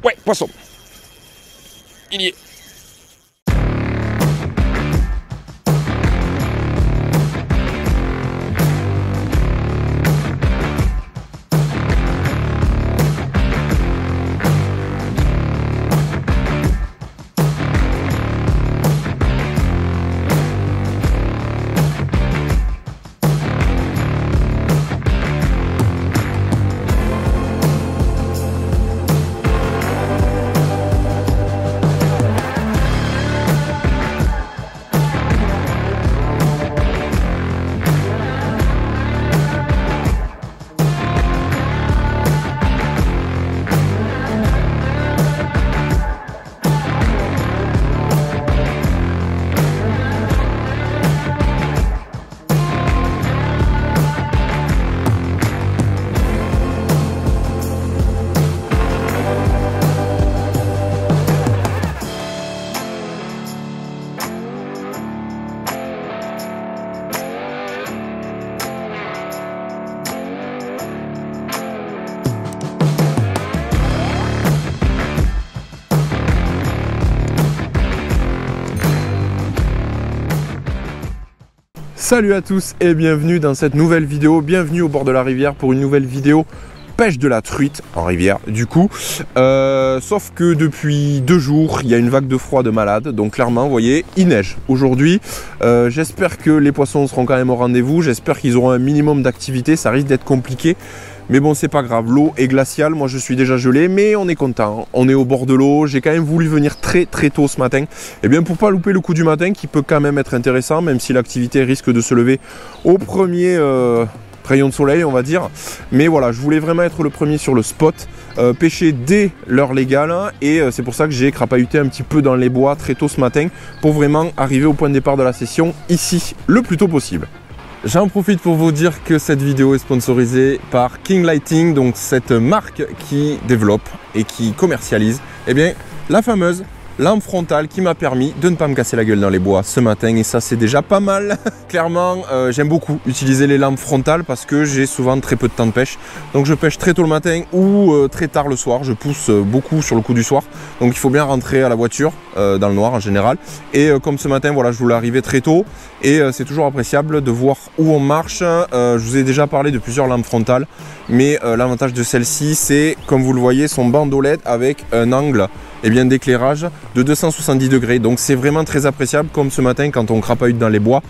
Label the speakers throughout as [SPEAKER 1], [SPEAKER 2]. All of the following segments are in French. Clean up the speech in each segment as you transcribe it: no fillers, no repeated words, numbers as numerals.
[SPEAKER 1] Ouais, poisson. Il y est.
[SPEAKER 2] Salut à tous et bienvenue dans cette nouvelle vidéo, bienvenue au bord de la rivière pour une nouvelle vidéo pêche de la truite en rivière du coup. Sauf que depuis 2 jours, il y a une vague de froid de malade, donc clairement, vous voyez, il neige aujourd'hui. J'espère que les poissons seront quand même au rendez-vous, j'espère qu'ils auront un minimum d'activité, ça risque d'être compliqué. Mais bon, c'est pas grave, l'eau est glaciale, moi je suis déjà gelé, mais on est content, on est au bord de l'eau. J'ai quand même voulu venir très tôt ce matin, et bien pour pas louper le coup du matin qui peut quand même être intéressant, même si l'activité risque de se lever au premier rayon de soleil, on va dire. Mais voilà, je voulais vraiment être le premier sur le spot, pêcher dès l'heure légale, et c'est pour ça que j'ai crapahuté un petit peu dans les bois très tôt ce matin, pour vraiment arriver au point de départ de la session, ici, le plus tôt possible. J'en profite pour vous dire que cette vidéo est sponsorisée par King Lighting, donc cette marque qui développe et qui commercialise la fameuse lampe frontale qui m'a permis de ne pas me casser la gueule dans les bois ce matin, et ça c'est déjà pas mal. Clairement, j'aime beaucoup utiliser les lampes frontales parce que j'ai souvent très peu de temps de pêche, donc je pêche très tôt le matin ou très tard le soir. Je pousse beaucoup sur le coup du soir, donc il faut bien rentrer à la voiture dans le noir en général, et comme ce matin, voilà, je voulais arriver très tôt, et c'est toujours appréciable de voir où on marche. Je vous ai déjà parlé de plusieurs lampes frontales, mais l'avantage de celle-ci, c'est, comme vous le voyez, son bandeau LED avec un angle d'éclairage de 270 degrés, donc c'est vraiment très appréciable. Comme ce matin quand on crapahute dans les bois,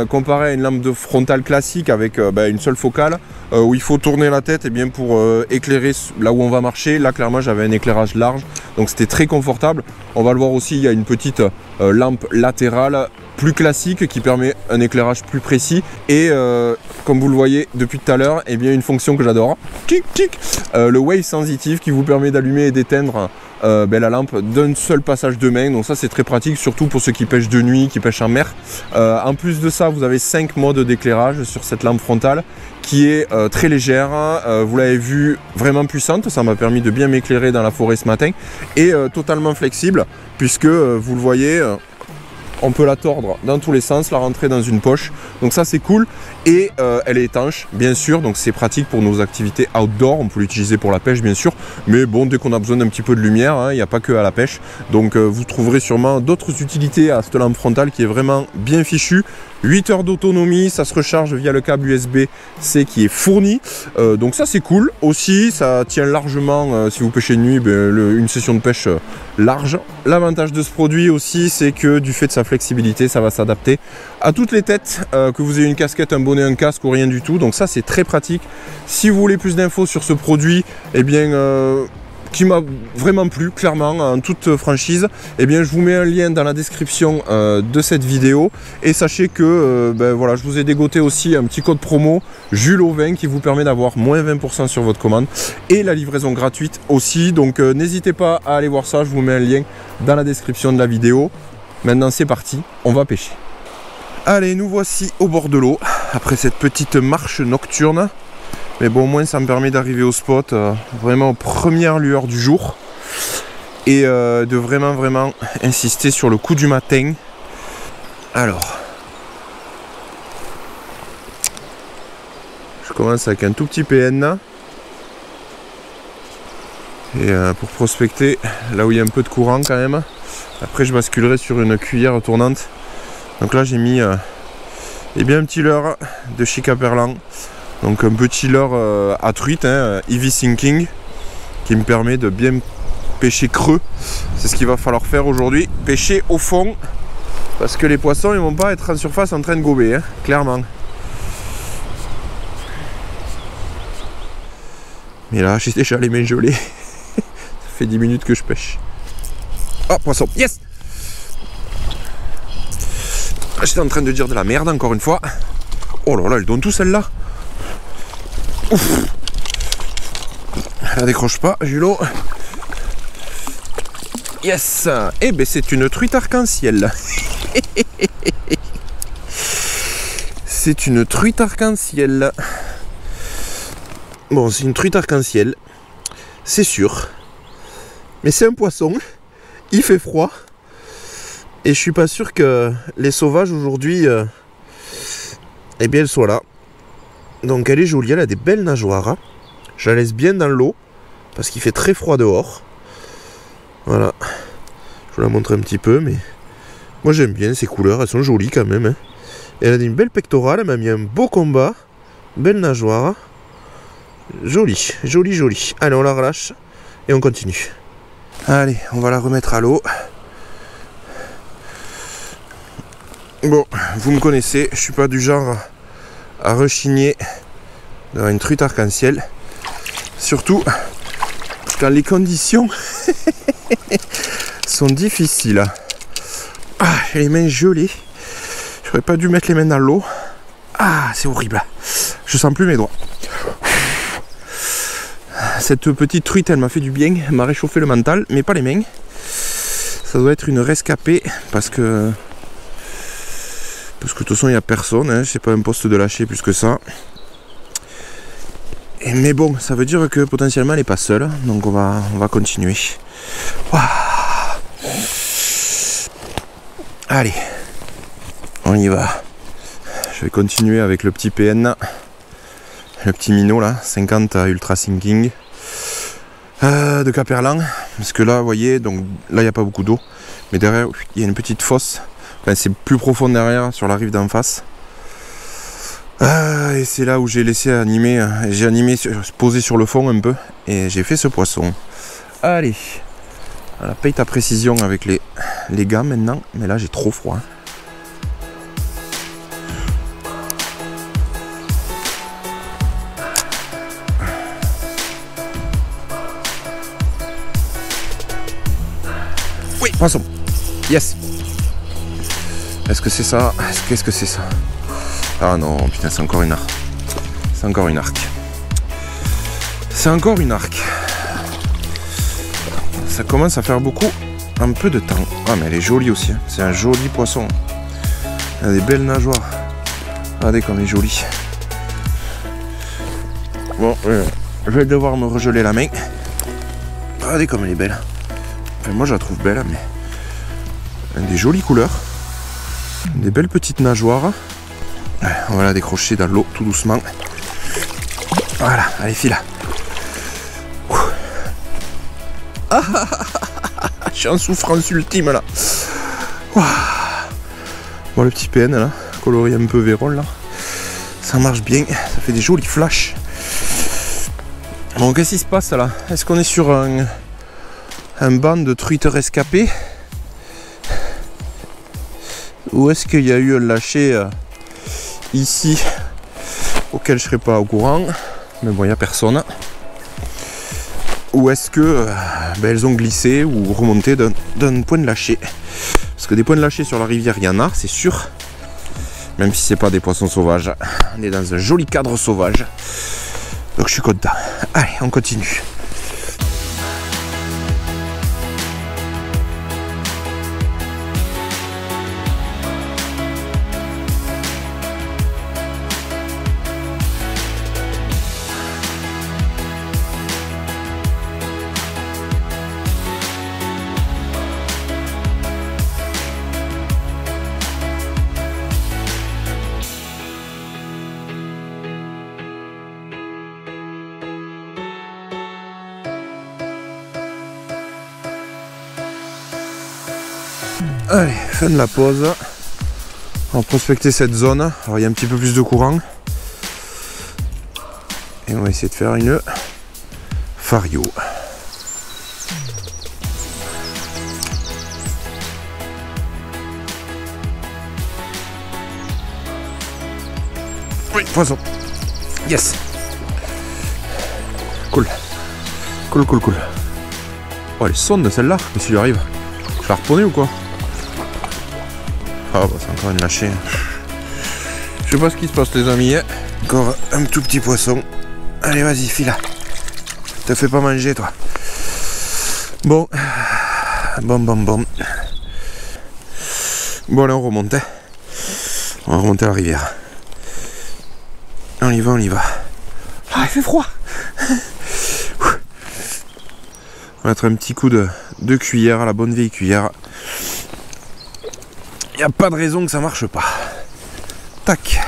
[SPEAKER 2] comparé à une lampe de frontale classique avec une seule focale où il faut tourner la tête pour éclairer là où on va marcher, là clairement j'avais un éclairage large, donc c'était très confortable. On va le voir aussi, il y a une petite lampe latérale plus classique qui permet un éclairage plus précis, et comme vous le voyez depuis tout à l'heure, une fonction que j'adore, le wave sensitive qui vous permet d'allumer et d'éteindre la lampe d'un seul passage de main. Donc ça c'est très pratique, surtout pour ceux qui pêchent de nuit, qui pêchent en mer. En plus de ça, vous avez 5 modes d'éclairage sur cette lampe frontale qui est très légère, vous l'avez vu, vraiment puissante. Ça m'a permis de bien m'éclairer dans la forêt ce matin, et totalement flexible puisque vous le voyez, on peut la tordre dans tous les sens, la rentrer dans une poche, donc ça c'est cool. Et elle est étanche bien sûr, donc c'est pratique pour nos activités outdoor. On peut l'utiliser pour la pêche bien sûr, mais bon, dès qu'on a besoin d'un petit peu de lumière, il n'y a pas que à la pêche, donc vous trouverez sûrement d'autres utilités à cette lampe frontale qui est vraiment bien fichue. 8 heures d'autonomie, ça se recharge via le câble USB-C qui est fourni, donc ça c'est cool aussi. Ça tient largement si vous pêchez de nuit, une session de pêche large. L'avantage de ce produit aussi, c'est que du fait de sa flexibilité, ça va s'adapter à toutes les têtes, que vous ayez une casquette, un bonnet, un casque ou rien du tout, donc ça c'est très pratique. Si vous voulez plus d'infos sur ce produit, qui m'a vraiment plu, clairement, en toute franchise, je vous mets un lien dans la description de cette vidéo, et sachez que voilà, je vous ai dégoté aussi un petit code promo Jules au 20 qui vous permet d'avoir moins 20% sur votre commande, et la livraison gratuite aussi, donc n'hésitez pas à aller voir ça. Je vous mets un lien dans la description de la vidéo. Maintenant c'est parti, on va pêcher. Allez, nous voici au bord de l'eau après cette petite marche nocturne. Mais bon, au moins ça me permet d'arriver au spot vraiment aux premières lueurs du jour, et de vraiment insister sur le coup du matin. Alors, je commence avec un tout petit PN. Et pour prospecter, là où il y a un peu de courant quand même. Après je basculerai sur une cuillère tournante. Donc là j'ai mis eh bien, un petit leurre de chez Caperlan. Donc un petit leurre à truite, hein, Heavy Sinking, qui me permet de bien pêcher creux. C'est ce qu'il va falloir faire aujourd'hui, pêcher au fond. Parce que les poissons ils vont pas être en surface en train de gober, hein, clairement. Mais là j'ai déjà les mains gelées. Ça fait 10 minutes que je pêche. Oh, poisson, yes! J'étais en train de dire de la merde encore une fois. Oh là là, elle donne tout celle-là. Ouf! Elle décroche pas, Julo. Yes! Eh ben c'est une truite arc-en-ciel. C'est une truite arc-en-ciel. Bon, c'est une truite arc-en-ciel. C'est sûr. Mais c'est un poisson. Il fait froid. Et je suis pas sûr que les sauvages aujourd'hui, eh bien, elles soient là. Donc elle est jolie, elle a des belles nageoires. Je la laisse bien dans l'eau parce qu'il fait très froid dehors. Voilà. Je vous la montre un petit peu, mais moi j'aime bien ces couleurs, elles sont jolies quand même. Hein. Et elle a une belle pectorale, elle m'a mis un beau combat. Belle nageoire. Jolie, jolie, jolie. Allez, on la relâche et on continue. Allez, on va la remettre à l'eau. Bon, vous me connaissez, je suis pas du genre à rechigner dans une truite arc-en-ciel. Surtout quand les conditions sont difficiles. Ah, j'ai les mains gelées. J'aurais pas dû mettre les mains dans l'eau. Ah, c'est horrible. Je sens plus mes doigts. Cette petite truite, elle m'a fait du bien. Elle m'a réchauffé le mental, mais pas les mains. Ça doit être une rescapée parce que de toute façon il n'y a personne, hein, c'est pas un poste de lâcher plus que ça. Mais bon, ça veut dire que potentiellement elle n'est pas seule, donc on va continuer. Wow. Allez, on y va. Je vais continuer avec le petit PN, le petit minot là, 50 à Ultra Sinking de Caperlan. Parce que là, vous voyez, donc là il n'y a pas beaucoup d'eau, mais derrière il y a une petite fosse. Enfin, c'est plus profond derrière, sur la rive d'en face. Et c'est là où j'ai laissé animer, posé sur le fond un peu, et j'ai fait ce poisson. Allez, voilà, paye ta précision avec les gants maintenant, mais là j'ai trop froid. Oui, poisson. Yes. Est-ce que c'est ça? Qu'est-ce que c'est ça? Ah non, putain, c'est encore une arc. C'est encore une arc. C'est encore une arc. Ça commence à faire beaucoup, un peu de temps. Ah, mais elle est jolie aussi. Hein. C'est un joli poisson. Elle a des belles nageoires. Regardez comme elle est jolie. Bon, je vais devoir me regeler la main. Regardez comme elle est belle. Enfin, moi, je la trouve belle, mais elle a des jolies couleurs. Des belles petites nageoires. On va la décrocher dans l'eau tout doucement. Voilà, allez, file. Je suis en souffrance ultime là. Bon, le petit PN là, coloré un peu vérole là. Ça marche bien, ça fait des jolis flashs. Bon, qu'est-ce qui se passe là? Est-ce qu'on est sur un banc de truites rescapées? Ou est-ce qu'il y a eu un lâcher ici auquel je ne serais pas au courant? Mais bon, il n'y a personne. Ou est-ce que elles ont glissé ou remonté d'un point de lâcher? Parce que des points de lâcher sur la rivière, il y en a, c'est sûr. Même si c'est pas des poissons sauvages. On est dans un joli cadre sauvage. Donc je suis content. Allez, on continue. Allez, fin de la pause. On va prospecter cette zone. Alors il y a un petit peu plus de courant. Et on va essayer de faire une fario. Oui, poisson. Yes. Cool. Cool, cool, cool. Oh, elle est sonde celle-là. Mais s'il lui arrive. Je la reprenais ou quoi? Ah bah c'est encore une lâchée. Je sais pas ce qui se passe les amis. Encore un tout petit poisson. Allez vas-y file. Te fais pas manger toi. Bon. Bon. Bon allez on remonte. On va remonter à la rivière. On y va. Ah il fait froid. On va mettre un petit coup de cuillère, à la bonne vieille cuillère. Il n'y a pas de raison que ça marche pas. Tac.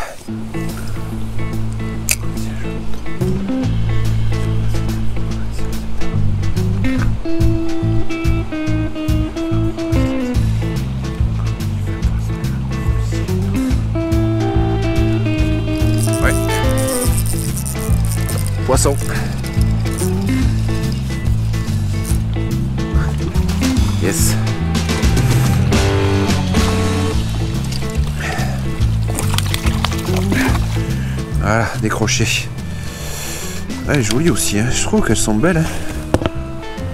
[SPEAKER 2] Ouais. Poisson. Yes. Voilà, décroché. Elle est jolie aussi, hein. Je trouve qu'elles sont belles. Hein.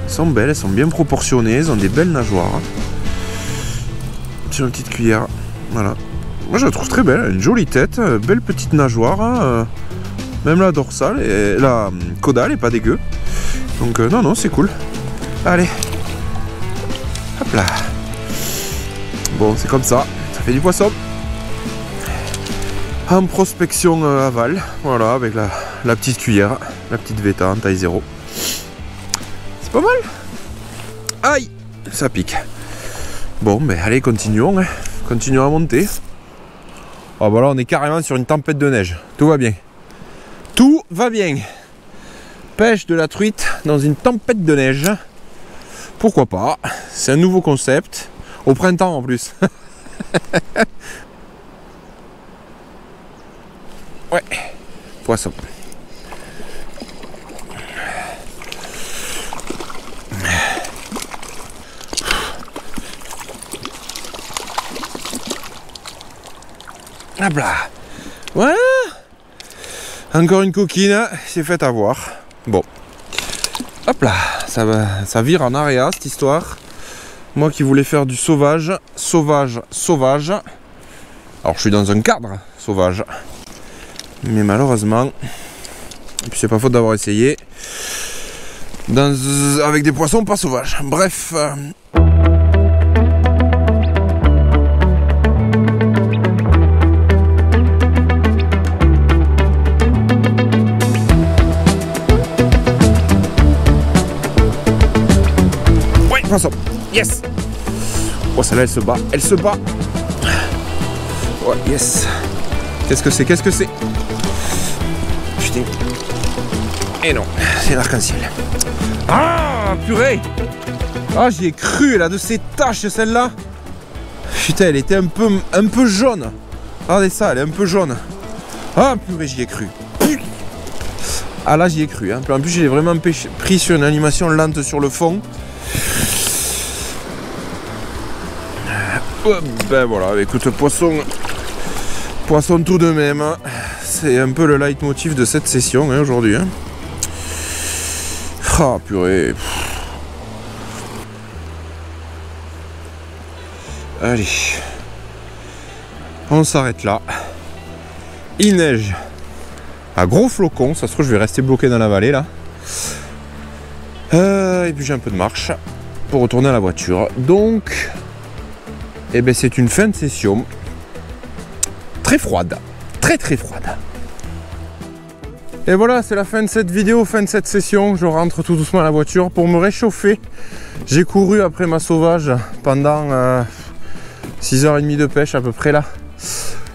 [SPEAKER 2] Elles sont belles, elles sont bien proportionnées, elles ont des belles nageoires. Sur une petite cuillère. Voilà. Moi je la trouve très belle, elle a une jolie tête, belle petite nageoire. Hein. Même la dorsale et la caudale est pas dégueu. Donc non, c'est cool. Allez. Hop là. Bon, c'est comme ça fait du poisson. En prospection aval, voilà, avec la petite cuillère, la petite Veta en taille 0. C'est pas mal. Aïe, ça pique. Bon, ben allez, continuons. Hein. Continuons à monter. Oh, bah là, on est carrément sur une tempête de neige. Tout va bien. Tout va bien. Pêche de la truite dans une tempête de neige. Pourquoi pas? C'est un nouveau concept. Au printemps en plus. Ouais, poisson. Hop là. Voilà. Encore une coquine, c'est fait avoir. Bon. Hop là, ça vire en aria cette histoire. Moi qui voulais faire du sauvage. Alors je suis dans un cadre sauvage. Mais malheureusement, et puis c'est pas faute d'avoir essayé, avec des poissons pas sauvages. Bref. Ouais, poisson. Yes. Oh, celle-là, elle se bat. Ouais, yes. Qu'est-ce que c'est? Putain. Et non, c'est l'arc-en-ciel. Ah, purée. Ah, j'y ai cru, elle a de ces taches, celle-là. Putain, elle était un peu jaune. Regardez ça, elle est un peu jaune. Ah, purée, j'y ai cru. Ah, là, j'y ai cru. Hein. En plus, j'ai vraiment pris sur une animation lente sur le fond. Ben voilà, écoute, poisson tout de même. C'est un peu le leitmotiv de cette session hein, aujourd'hui. Hein. Ah, purée. Allez. On s'arrête là. Il neige. À gros flocons. Ça se trouve, je vais rester bloqué dans la vallée là. Et puis j'ai un peu de marche pour retourner à la voiture. Donc, eh ben, c'est une fin de session très froide. Très froide. Et voilà, c'est la fin de cette vidéo, fin de cette session. Je rentre tout doucement à la voiture pour me réchauffer. J'ai couru après ma sauvage pendant 6h30 de pêche à peu près là.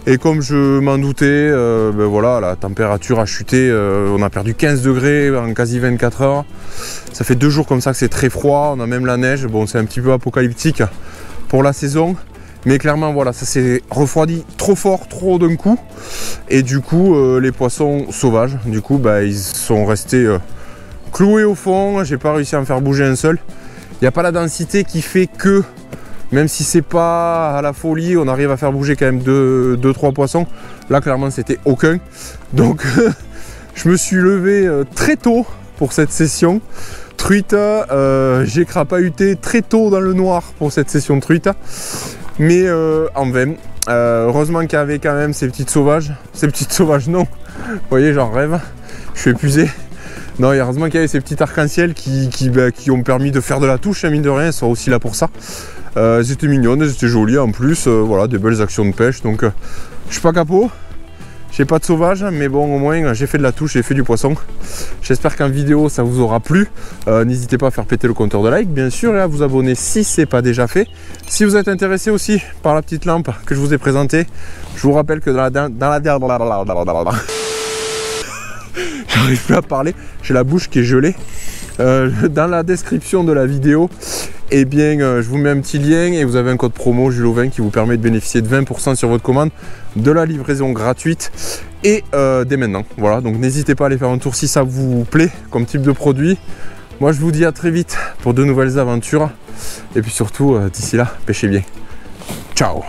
[SPEAKER 2] Et comme je m'en doutais, ben voilà, la température a chuté. On a perdu 15 degrés en quasi 24 heures. Ça fait 2 jours comme ça que c'est très froid. On a même la neige. Bon, c'est un petit peu apocalyptique pour la saison. Mais clairement, voilà, ça s'est refroidi trop fort, trop d'un coup. Et du coup, les poissons sauvages, du coup, bah, ils sont restés cloués au fond. J'ai pas réussi à en faire bouger un seul. Il n'y a pas la densité qui fait que, même si c'est pas à la folie, on arrive à faire bouger quand même 2-3 poissons. Là, clairement, c'était aucun. Donc, je me suis levé très tôt pour cette session truite. J'ai crapahuté très tôt dans le noir pour cette session truite. Mais en vain. Heureusement qu'il y avait quand même ces petites sauvages. Ces petites sauvages, non. Vous voyez, j'en rêve. Je suis épuisé. Non, heureusement qu'il y avait ces petits arcs-en-ciel qui ont permis de faire de la touche, mine de rien. Elles sont aussi là pour ça. Elles étaient mignonnes, elles étaient jolies en plus. Voilà, des belles actions de pêche. Donc, je suis pas capot. J'ai pas de sauvage, mais bon, au moins j'ai fait de la touche, j'ai fait du poisson. J'espère qu'en vidéo ça vous aura plu. N'hésitez pas à faire péter le compteur de like, bien sûr, et à vous abonner si c'est pas déjà fait. Si vous êtes intéressé aussi par la petite lampe que je vous ai présentée, je vous rappelle que j'arrive plus à parler, j'ai la bouche qui est gelée. Dans la description de la vidéo, eh bien, je vous mets un petit lien et vous avez un code promo Jules20 qui vous permet de bénéficier de 20% sur votre commande, de la livraison gratuite et dès maintenant. Voilà, donc n'hésitez pas à aller faire un tour si ça vous plaît comme type de produit. Moi, je vous dis à très vite pour de nouvelles aventures et puis surtout, d'ici là, pêchez bien. Ciao!